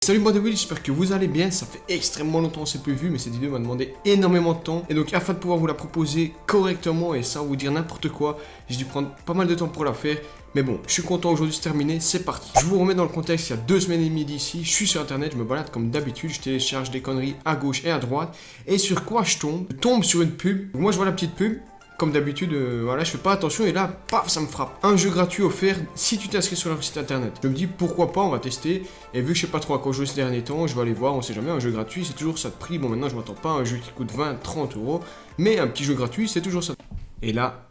Salut moi de Will, j'espère que vous allez bien, ça fait extrêmement longtemps qu'on s'est plus vu mais cette vidéo m'a demandé énormément de temps et donc afin de pouvoir vous la proposer correctement et sans vous dire n'importe quoi, j'ai dû prendre pas mal de temps pour la faire mais bon, je suis content aujourd'hui c'est terminé, c'est parti. Je vous remets dans le contexte, il y a 2 semaines et demie d'ici, je suis sur internet, je me balade comme d'habitude, je télécharge des conneries à gauche et à droite et sur quoi je tombe sur une pub, moi je vois la petite pub. Comme d'habitude, voilà, je fais pas attention et là, paf, ça me frappe. Un jeu gratuit offert si tu t'inscris sur leur site internet. Je me dis pourquoi pas, on va tester. Et vu que je sais pas trop à quoi jouer ces derniers temps, je vais aller voir, on sait jamais, un jeu gratuit, c'est toujours ça de prix. Bon, maintenant, je m'attends pas à un jeu qui coûte 20, 30 euros, mais un petit jeu gratuit, c'est toujours ça. Et là,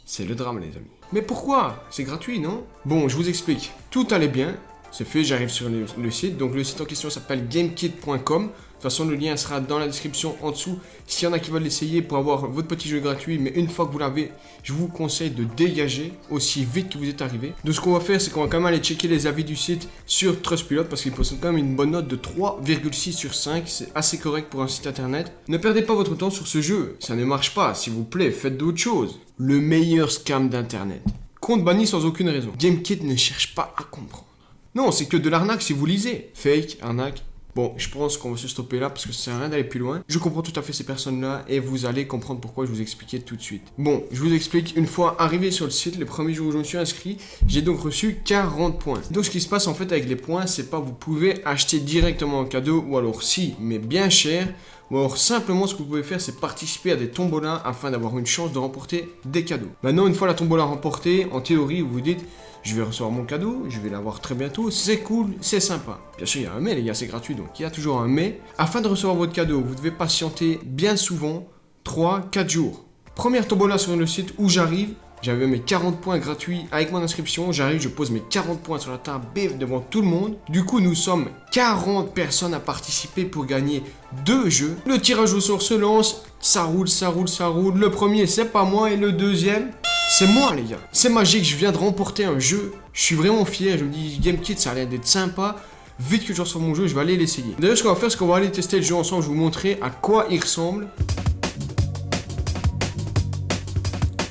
c'est le drame, les amis. Mais pourquoi? C'est gratuit, non? Bon, je vous explique. Tout allait bien. C'est fait, j'arrive sur le site. Donc le site en question s'appelle gamekit.com. De toute façon, le lien sera dans la description en dessous. S'il y en a qui veulent l'essayer pour avoir votre petit jeu gratuit, mais une fois que vous l'avez, je vous conseille de dégager aussi vite que vous êtes arrivé. Donc ce qu'on va faire, c'est qu'on va quand même aller checker les avis du site sur Trustpilot parce qu'il possède quand même une bonne note de 3,6 sur 5. C'est assez correct pour un site internet. Ne perdez pas votre temps sur ce jeu. Ça ne marche pas. S'il vous plaît, faites d'autres choses. Le meilleur scam d'internet. Compte banni sans aucune raison. GameKit ne cherche pas à comprendre. Non, c'est que de l'arnaque si vous lisez. Fake, arnaque. Bon, je pense qu'on va se stopper là parce que ça sert à rien d'aller plus loin. Je comprends tout à fait ces personnes-là et vous allez comprendre pourquoi je vous expliquer tout de suite. Bon, je vous explique. Une fois arrivé sur le site, le premier jour où je me suis inscrit, j'ai donc reçu 40 points. Donc ce qui se passe en fait avec les points, c'est pas vous pouvez acheter directement un cadeau ou alors si, mais bien cher. Ou alors simplement ce que vous pouvez faire c'est participer à des tombolas afin d'avoir une chance de remporter des cadeaux. Maintenant une fois la tombola remportée, en théorie vous vous dites je vais recevoir mon cadeau, je vais l'avoir très bientôt, c'est cool, c'est sympa. Bien sûr il y a un mais les gars c'est gratuit donc il y a toujours un mais. Afin de recevoir votre cadeau vous devez patienter bien souvent 3-4 jours. Première tombola sur le site où j'arrive. J'avais mes 40 points gratuits avec mon inscription. J'arrive, je pose mes 40 points sur la table, bif, devant tout le monde. Du coup, nous sommes 40 personnes à participer pour gagner 2 jeux. Le tirage au sort se lance. Ça roule, ça roule, ça roule. Le premier, c'est pas moi. Et le deuxième, c'est moi, les gars. C'est magique. Je viens de remporter un jeu. Je suis vraiment fier. Je me dis, GameKit, ça a l'air d'être sympa. Vite que je reçois mon jeu, je vais aller l'essayer. D'ailleurs, ce qu'on va faire, c'est qu'on va aller tester le jeu ensemble. Je vais vous montrer à quoi il ressemble.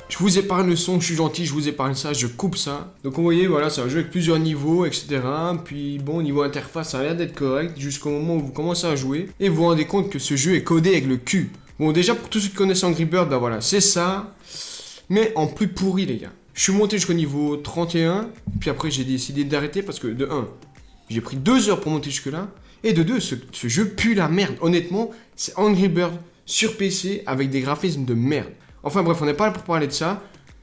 Je vous épargne le son, je suis gentil, je vous épargne ça, je coupe ça. Donc vous voyez, voilà, c'est un jeu avec plusieurs niveaux, etc. Puis bon, niveau interface, ça a l'air d'être correct jusqu'au moment où vous commencez à jouer. Et vous vous rendez compte que ce jeu est codé avec le cul. Bon, déjà, pour tous ceux qui connaissent Angry Birds, bah voilà, c'est ça. Mais en plus pourri, les gars. Je suis monté jusqu'au niveau 31. Puis après, j'ai décidé d'arrêter parce que de 1, j'ai pris 2 heures pour monter jusque-là. Et de 2, ce jeu pue la merde. Honnêtement, c'est Angry Birds sur PC avec des graphismes de merde. Enfin bref, on n'est pas là pour parler de ça.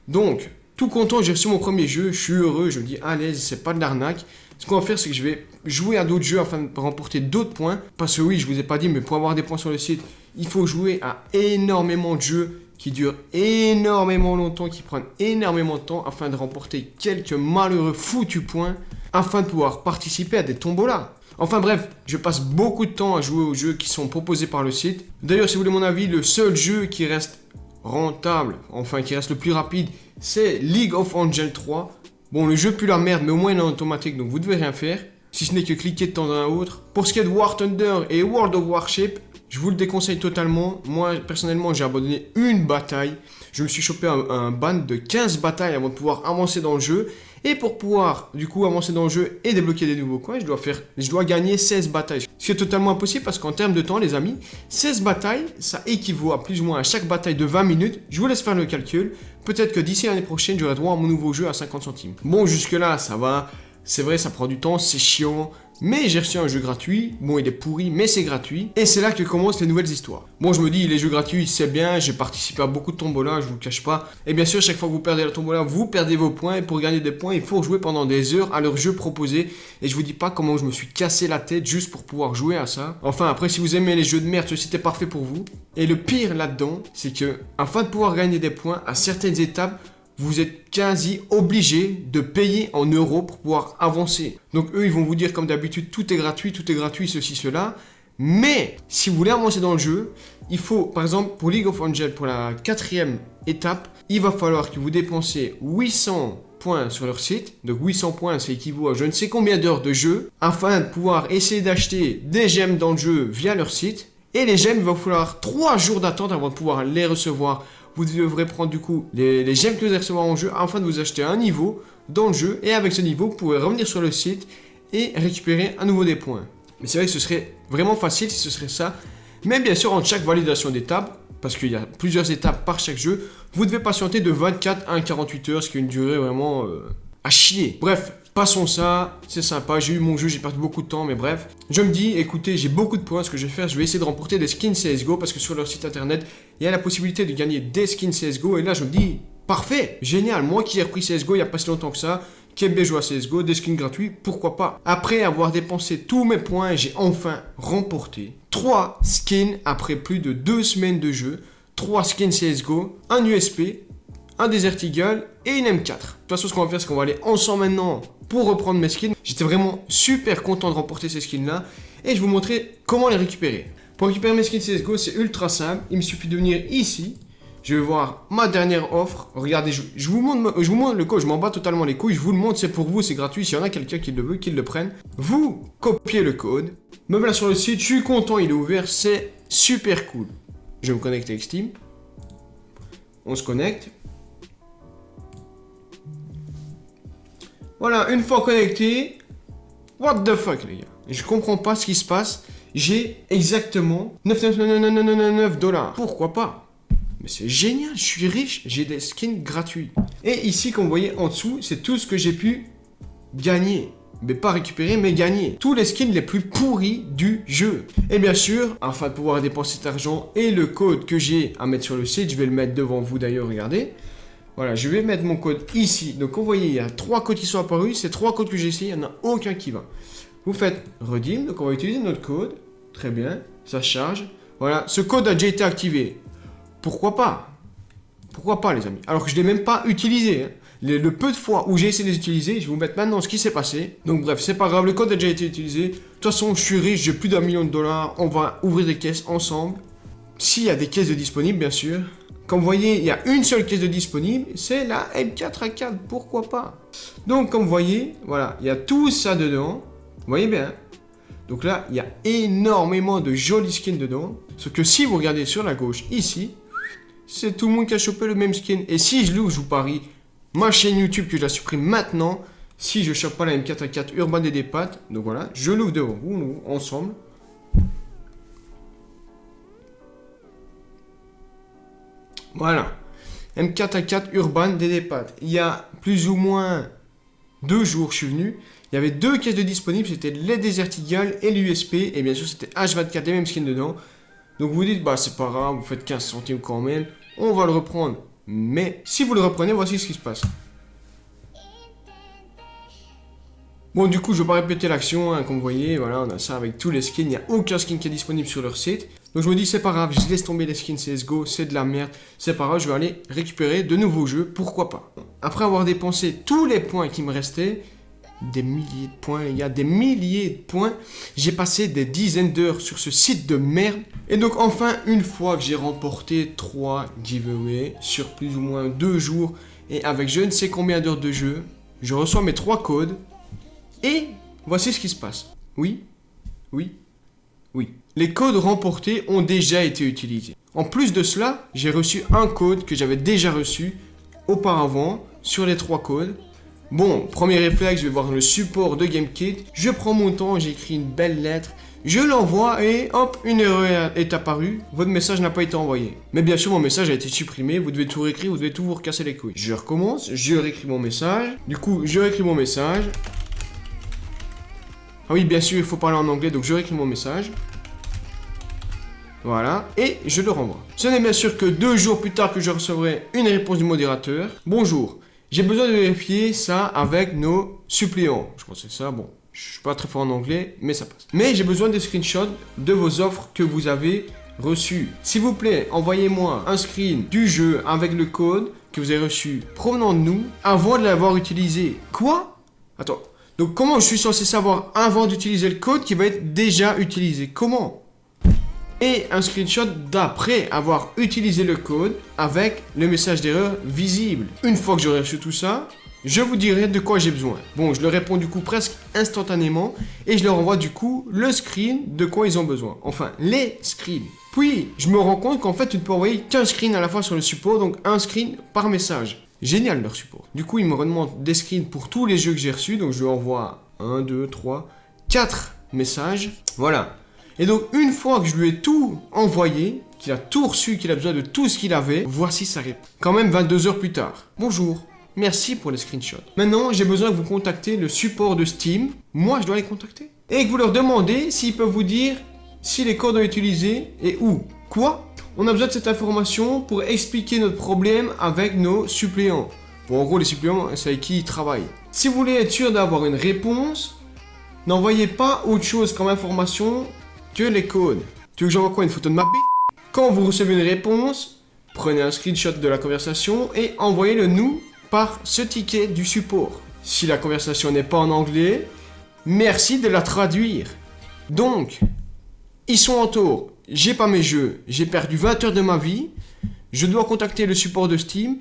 Donc, tout content, j'ai reçu mon premier jeu, je suis heureux, je me dis à l'aise, c'est pas de l'arnaque. Ce qu'on va faire, c'est que je vais jouer à d'autres jeux afin de remporter d'autres points. Parce que oui, je vous ai pas dit, mais pour avoir des points sur le site, il faut jouer à énormément de jeux qui durent énormément longtemps, qui prennent énormément de temps afin de remporter quelques malheureux foutus points afin de pouvoir participer à des tombolas. Enfin bref, je passe beaucoup de temps à jouer aux jeux qui sont proposés par le site. D'ailleurs, si vous voulez mon avis, le seul jeu qui reste rentable, enfin qui reste le plus rapide, c'est League of Legends 3. Bon, le jeu pue la merde, mais au moins il est en automatique, donc vous devez rien faire, si ce n'est que cliquer de temps à autre. Pour ce qui est de War Thunder et World of Warship, je vous le déconseille totalement. Moi, personnellement, j'ai abandonné une bataille. Je me suis chopé un ban de 15 batailles avant de pouvoir avancer dans le jeu. Et pour pouvoir, du coup, avancer dans le jeu et débloquer des nouveaux coins, je dois gagner 16 batailles. Ce qui est totalement impossible parce qu'en termes de temps, les amis, 16 batailles, ça équivaut à plus ou moins à chaque bataille de 20 minutes. Je vous laisse faire le calcul. Peut-être que d'ici l'année prochaine, j'aurai droit à mon nouveau jeu à 50 centimes. Bon, jusque-là, ça va. C'est vrai, ça prend du temps, c'est chiant. Mais j'ai reçu un jeu gratuit. Bon, il est pourri, mais c'est gratuit. Et c'est là que commencent les nouvelles histoires. Bon, je me dis, les jeux gratuits, c'est bien. J'ai participé à beaucoup de tombolas, je vous le cache pas. Et bien sûr, chaque fois que vous perdez la tombola, vous perdez vos points. Et pour gagner des points, il faut jouer pendant des heures à leur jeu proposé. Et je vous dis pas comment je me suis cassé la tête juste pour pouvoir jouer à ça. Enfin, après, si vous aimez les jeux de merde, ce site est parfait pour vous. Et le pire là-dedans, c'est que, afin de pouvoir gagner des points à certaines étapes, vous êtes quasi obligé de payer en euros pour pouvoir avancer. Donc eux, ils vont vous dire comme d'habitude, tout est gratuit, ceci, cela. Mais si vous voulez avancer dans le jeu, il faut, par exemple, pour League of Legends, pour la 4e étape, il va falloir que vous dépensiez 800 points sur leur site. Donc 800 points, ça équivaut à je ne sais combien d'heures de jeu, afin de pouvoir essayer d'acheter des gemmes dans le jeu via leur site. Et les gemmes, il va falloir 3 jours d'attente avant de pouvoir les recevoir. Vous devrez prendre du coup les gemmes que vous allez recevoir en jeu afin de vous acheter un niveau dans le jeu. Et avec ce niveau, vous pouvez revenir sur le site et récupérer à nouveau des points. Mais c'est vrai que ce serait vraiment facile si ce serait ça. Mais bien sûr, entre chaque validation d'étape, parce qu'il y a plusieurs étapes par chaque jeu, vous devez patienter de 24 à 48 heures, ce qui est une durée vraiment à chier. Bref, passons ça, c'est sympa, j'ai eu mon jeu, j'ai perdu beaucoup de temps, mais bref. Je me dis, écoutez, j'ai beaucoup de points, ce que je vais faire, je vais essayer de remporter des skins CSGO, parce que sur leur site internet, il y a la possibilité de gagner des skins CSGO, et là je me dis, parfait, génial, moi qui ai repris CSGO il n'y a pas si longtemps que ça, qui aime bien jouer à CSGO, des skins gratuits, pourquoi pas. Après avoir dépensé tous mes points, j'ai enfin remporté 3 skins après plus de 2 semaines de jeu, 3 skins CSGO, un USP, un Desert Eagle et une M4. De toute façon, ce qu'on va faire, c'est qu'on va aller ensemble maintenant pour reprendre mes skins. J'étais vraiment super content de remporter ces skins-là et je vais vous montrer comment les récupérer. Pour récupérer mes skins CSGO, c'est ultra simple. Il me suffit de venir ici. Je vais voir ma dernière offre. Regardez, je vous montre le code. Je m'en bats totalement les couilles. Je vous le montre, c'est pour vous, c'est gratuit. S'il y en a quelqu'un qui le veut, qu'il le prenne. Vous copiez le code. Me voilà sur le site. Je suis content, il est ouvert. C'est super cool. Je vais me connecter avec Steam. On se connecte. Voilà, une fois connecté. What the fuck, les gars. Je comprends pas ce qui se passe. J'ai exactement 9,999 $. Pourquoi pas? Mais c'est génial, je suis riche, j'ai des skins gratuits. Et ici, comme vous voyez en dessous, c'est tout ce que j'ai pu gagner. Mais pas récupérer, mais gagner. Tous les skins les plus pourris du jeu. Et bien sûr, afin de pouvoir dépenser cet argent et le code que j'ai à mettre sur le site, je vais le mettre devant vous d'ailleurs, regardez. Voilà, je vais mettre mon code ici. Donc, comme vous voyez, il y a 3 codes qui sont apparus. Ces 3 codes que j'ai essayé, il n'y en a aucun qui va. Vous faites redeem, donc on va utiliser notre code. Très bien, ça charge. Voilà, ce code a déjà été activé. Pourquoi pas? Pourquoi pas, les amis? Alors que je ne l'ai même pas utilisé. Hein. Le peu de fois où j'ai essayé de les utiliser, je vais vous mettre maintenant ce qui s'est passé. Donc bref, c'est pas grave, le code a déjà été utilisé. De toute façon, je suis riche, j'ai plus d'1 million de $. On va ouvrir des caisses ensemble. S'il y a des caisses de disponibles, bien sûr. Comme vous voyez, il y a une seule caisse de disponible, c'est la M4A4, pourquoi pas? Donc comme vous voyez, voilà, il y a tout ça dedans. Vous voyez bien. Donc là, il y a énormément de jolis skins dedans. Sauf que si vous regardez sur la gauche, ici, c'est tout le monde qui a chopé le même skin. Et si je l'ouvre, je vous parie, ma chaîne YouTube que je la supprime maintenant, si je chope pas la M4A4 Urban des Pattes, donc voilà, je l'ouvre devant vous, nous, ensemble. Voilà, M4A4 Urban des Pattes. Il y a plus ou moins 2 jours, je suis venu. Il y avait 2 caisses de disponibles, c'était les Desert Eagle et l'USP. Et bien sûr, c'était H24, les mêmes skins dedans. Donc vous dites, bah c'est pas grave, vous faites 15 centimes quand même. On va le reprendre. Mais si vous le reprenez, voici ce qui se passe. Bon, du coup, je ne vais pas répéter l'action, hein, comme vous voyez, voilà, on a ça avec tous les skins, il n'y a aucun skin qui est disponible sur leur site. Donc je me dis, c'est pas grave, je laisse tomber les skins CSGO, c'est de la merde, c'est pas grave, je vais aller récupérer de nouveaux jeux, pourquoi pas. Après avoir dépensé tous les points qui me restaient, des milliers de points, les gars, des milliers de points, j'ai passé des dizaines d'heures sur ce site de merde. Et donc enfin, une fois que j'ai remporté 3 giveaways sur plus ou moins 2 jours, et avec je ne sais combien d'heures de jeu, je reçois mes 3 codes. Et voici ce qui se passe. Oui, oui, oui. Les codes remportés ont déjà été utilisés. En plus de cela, j'ai reçu un code que j'avais déjà reçu auparavant sur les 3 codes. Bon, premier réflexe, je vais voir le support de GameKit. Je prends mon temps, j'écris une belle lettre. Je l'envoie et hop, une erreur est apparue. Votre message n'a pas été envoyé. Mais bien sûr, mon message a été supprimé. Vous devez tout réécrire, vous devez tout vous recasser les couilles. Je recommence, je réécris mon message. Du coup, je réécris mon message. Ah oui, bien sûr, il faut parler en anglais, donc je réécris mon message. Voilà, et je le renvoie. Ce n'est bien sûr que 2 jours plus tard que je recevrai une réponse du modérateur. Bonjour, j'ai besoin de vérifier ça avec nos suppléants. Je crois que c'est ça, bon, je suis pas très fort en anglais, mais ça passe. Mais j'ai besoin des screenshots de vos offres que vous avez reçues. S'il vous plaît, envoyez-moi un screen du jeu avec le code que vous avez reçu provenant de nous avant de l'avoir utilisé. Quoi? Attends. Donc comment je suis censé savoir avant d'utiliser le code qui va être déjà utilisé? Comment? Et un screenshot d'après avoir utilisé le code avec le message d'erreur visible. Une fois que j'aurai reçu tout ça, je vous dirai de quoi j'ai besoin. Bon, je leur réponds du coup presque instantanément et je leur envoie du coup le screen de quoi ils ont besoin. Enfin, les screens. Puis, je me rends compte qu'en fait, tu ne peux envoyer qu'un screen à la fois sur le support, donc un screen par message. Génial leur support. Du coup, ils me redemandent des screens pour tous les jeux que j'ai reçus, donc je lui envoie 1, 2, 3, 4 messages. Voilà. Et donc, une fois que je lui ai tout envoyé, qu'il a tout reçu, qu'il a besoin de tout ce qu'il avait, voici sa réponse. Quand même 22 heures plus tard. Bonjour. Merci pour les screenshots. Maintenant, j'ai besoin que vous contactez le support de Steam. Moi, je dois les contacter. Et que vous leur demandez s'ils peuvent vous dire si les codes ont utilisé et où. Quoi? On a besoin de cette information pour expliquer notre problème avec nos suppléants. Bon, en gros, les suppléants, c'est avec qui ils travaillent. Si vous voulez être sûr d'avoir une réponse, n'envoyez pas autre chose comme information que les codes. Tu veux que j'envoie quoi? Une photo de ma bite? Quand vous recevez une réponse, prenez un screenshot de la conversation et envoyez-le nous par ce ticket du support. Si la conversation n'est pas en anglais, merci de la traduire. Donc, ils sont en tort. J'ai pas mes jeux. J'ai perdu 20 heures de ma vie. Je dois contacter le support de Steam,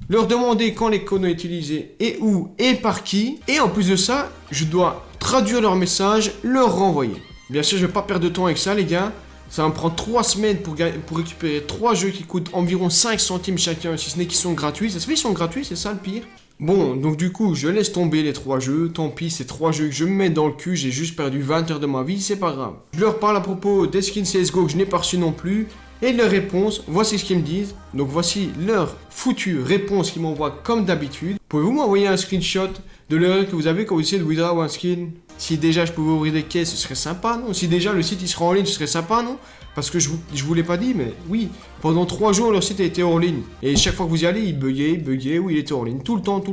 leur demander quand les codes ont été utilisés et où et par qui. Et en plus de ça, je dois traduire leur message, leur renvoyer. Bien sûr, je vais pas perdre de temps avec ça, les gars. Ça va me prendre 3 semaines pour récupérer 3 jeux qui coûtent environ 5 centimes chacun, si ce n'est qu'ils sont gratuits. Ça se fait, ils sont gratuits, c'est ça le pire. Bon, donc du coup, je laisse tomber les 3 jeux. Tant pis, ces 3 jeux que je me mets dans le cul, j'ai juste perdu 20 heures de ma vie, c'est pas grave. Je leur parle à propos des skins CSGO que je n'ai pas reçu non plus. Et de leurs réponses, voici ce qu'ils me disent. Donc voici leur foutue réponse qu'ils m'envoient comme d'habitude. Pouvez-vous m'envoyer un screenshot de l'erreur que vous avez quand vous essayez de withdraw un skin? Si déjà je pouvais ouvrir des caisses, ce serait sympa, non? Si déjà le site il sera en ligne, ce serait sympa, non? Parce que je vous l'ai pas dit, mais oui, pendant 3 jours, leur site a été hors ligne. Et chaque fois que vous y allez, il buguait, oui, il était hors ligne. Tout le temps.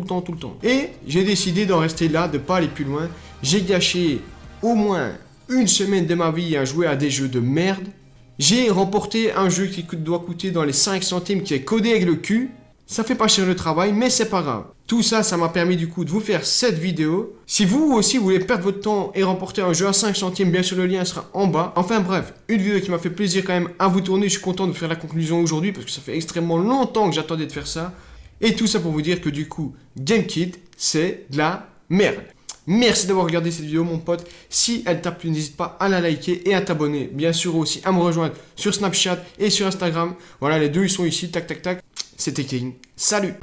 Et j'ai décidé d'en rester là, de pas aller plus loin. J'ai gâché au moins une semaine de ma vie à jouer à des jeux de merde. J'ai remporté un jeu qui doit coûter dans les 5 centimes, qui est codé avec le cul. Ça fait pas cher le travail, mais c'est pas grave. Tout ça, ça m'a permis du coup de vous faire cette vidéo. Si vous aussi vous voulez perdre votre temps et remporter un jeu à 5 centimes, bien sûr le lien sera en bas. Enfin bref, une vidéo qui m'a fait plaisir quand même à vous tourner. Je suis content de faire la conclusion aujourd'hui parce que ça fait extrêmement longtemps que j'attendais de faire ça. Et tout ça pour vous dire que du coup, GameKit, c'est de la merde. Merci d'avoir regardé cette vidéo mon pote. Si elle t'a plu, n'hésite pas à la liker et à t'abonner. Bien sûr aussi à me rejoindre sur Snapchat et sur Instagram. Voilà, les deux ils sont ici, tac tac tac. C'était King. Salut!